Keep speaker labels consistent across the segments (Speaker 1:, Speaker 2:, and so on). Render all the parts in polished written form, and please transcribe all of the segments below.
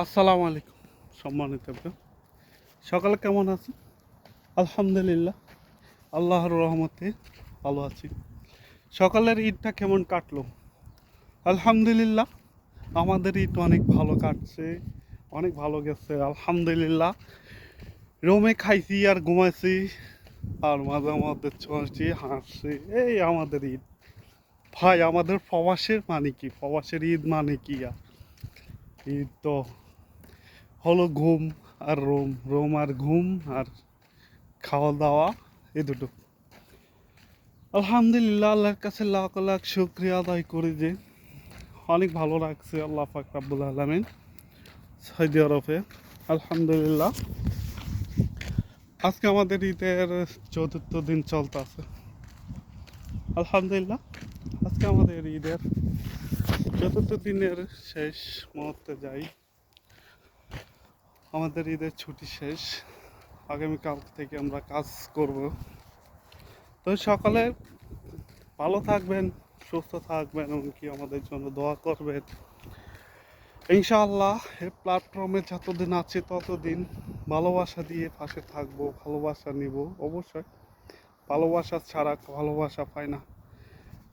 Speaker 1: আসসালামু আলাইকুম সম্মানিত ভাই। সকালে কেমন আছেন? আলহামদুলিল্লাহ, আল্লাহর রহমতে ভালো আছি। সকালের ঈদটা কেমন কাটলো? আলহামদুলিল্লাহ, আমাদের ঈদ অনেক ভালো কাটছে, অনেক ভালো গেছে আলহামদুলিল্লাহ। রোমে খাইছি আর ঘুমাইছি, আর মাঝে মধ্যে চলছি হাসছি। এই আমাদের ঈদ ভাই, আমাদের প্রবাসের মানে কি, প্রবাসের ঈদ মানে কি? আর ঈদ তো হলো ঘুম আর রোম, রোম আর ঘুম আর খাওয়া দাওয়া, এই দুটো। আলহামদুলিল্লাহ, আল্লাহর কাছে লাখ লাখ শুকরিয়া আদায় করি যে অনেক ভালো লাগছে আল্লাহ পাক রাব্বুল আলামিন সৌদি আরবে। আলহামদুলিল্লাহ, আজকে আমাদের ঈদের চতুর্থ দিন চলতেছে। আলহামদুলিল্লাহ, আজকে আমাদের ঈদের চতুর্থ দিনের শেষ মুহূর্তে যাই। আমাদের ঈদের ছুটি শেষ, আগামীকাল থেকে আমরা কাজ করব। তো সকালে ভালো থাকবেন, সুস্থ থাকবেন, এমনকি আমাদের জন্য দোয়া করবেন। ইনশাআল্লাহ এই প্ল্যাটফর্মে যতদিন আছে ততদিন ভালোবাসা দিয়ে পাশে থাকবো, ভালোবাসা নিব। অবশ্যই ভালোবাসা ছাড়া ভালোবাসা পায় না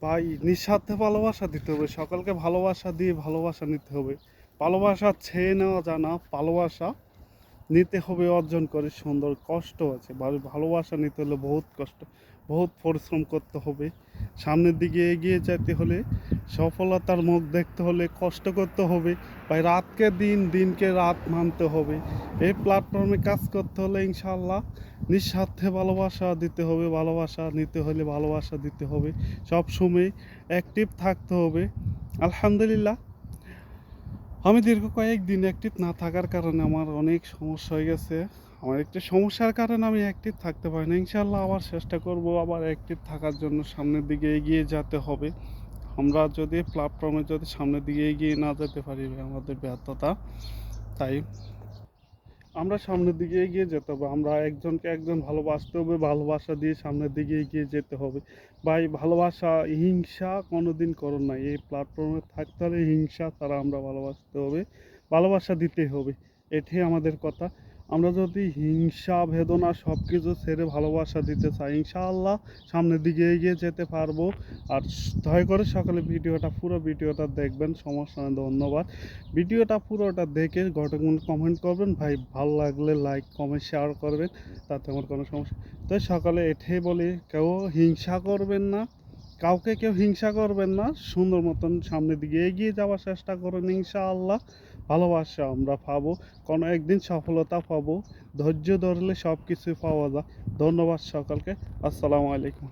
Speaker 1: ভাই, নিঃস্বার্থে ভালোবাসা দিতে হবে। সকলকে ভালোবাসা দিয়ে ভালোবাসা নিতে হবে। ভালোবাসা ছেয়ে নেওয়া যায় না, ভালোবাসা নিতে হবে অর্জন করে। সুন্দর কষ্ট আছে, ভালোবাসা নিতে হলে বহুত কষ্ট, বহুত পরিশ্রম করতে হবে। সামনের দিকে এগিয়ে যেতে হলে, সফলতার মুখ দেখতে হলে কষ্ট করতে হবে ভাই। রাতকে দিন, দিনকে রাত মানতে হবে। এই প্ল্যাটফর্মে কাজ করতে হলে ইনশাআল্লাহ নিঃস্বার্থে ভালোবাসা দিতে হবে। ভালোবাসা নিতে হলে ভালোবাসা দিতে হবে। সব সময় অ্যাক্টিভ থাকতে হবে। আলহামদুলিল্লাহ, আমি দীর্ঘ কয়েকদিন অ্যাক্টিভ না থাকার কারণে আমার অনেক সমস্যা হয়ে গেছে। আমার একটি সমস্যার কারণে আমি অ্যাক্টিভ থাকতে পারি না। ইনশাআল্লাহ আবার চেষ্টা করব, আবার অ্যাক্টিভ থাকার জন্য সামনের দিকে এগিয়ে যেতে হবে। আমরা যদি প্ল্যাটফর্মে যদি সামনের দিকে এগিয়ে না যেতে পারি, আমাদের ব্যর্থতা। তাই আমরা সামনের দিকে এগিয়ে যেতে হবে। আমরা একজনকে একজন ভালোবাসতে হবে, ভালোবাসা দিয়ে সামনের দিকে এগিয়ে যেতে হবে ভাই। ভালোবাসা, হিংসা কোনোদিন করুন না। এই প্ল্যাটফর্মে থাকতে হলে হিংসা তারা আমরা ভালোবাসতে হবে, ভালোবাসা দিতে হবে। এটাই আমাদের কথা। আমরা যদি হিংসা বেদনা সব কিছু ছেড়ে ভালোবাসা দিতে চাই, ইনশাআল্লাহ সামনের দিকে এগিয়ে যেতে পারবো। আর দয়া করে সকালে ভিডিওটা, পুরো ভিডিওটা দেখবেন, সমস্যা নেই। ধন্যবাদ। ভিডিওটা পুরোটা দেখে ঘটনাগুলো কমেন্ট করবেন ভাই। ভালো লাগলে লাইক কমেন্ট শেয়ার করবেন, তাতে আমার কোনো সমস্যা। তো সকালে এটাই বলি, কেউ হিংসা করবেন না, কাউকে কেউ হিংসা করবেন না। সুন্দর মতন সামনের দিকে এগিয়ে যাওয়ার চেষ্টা করুন। ইনশাআল্লাহ ভালোবাসা আমরা পাবো, কোনো একদিন সফলতা পাবো। ধৈর্য ধরলে সব কিছুই পাওয়া যায়। ধন্যবাদ সকলকে। আসসালামু আলাইকুম।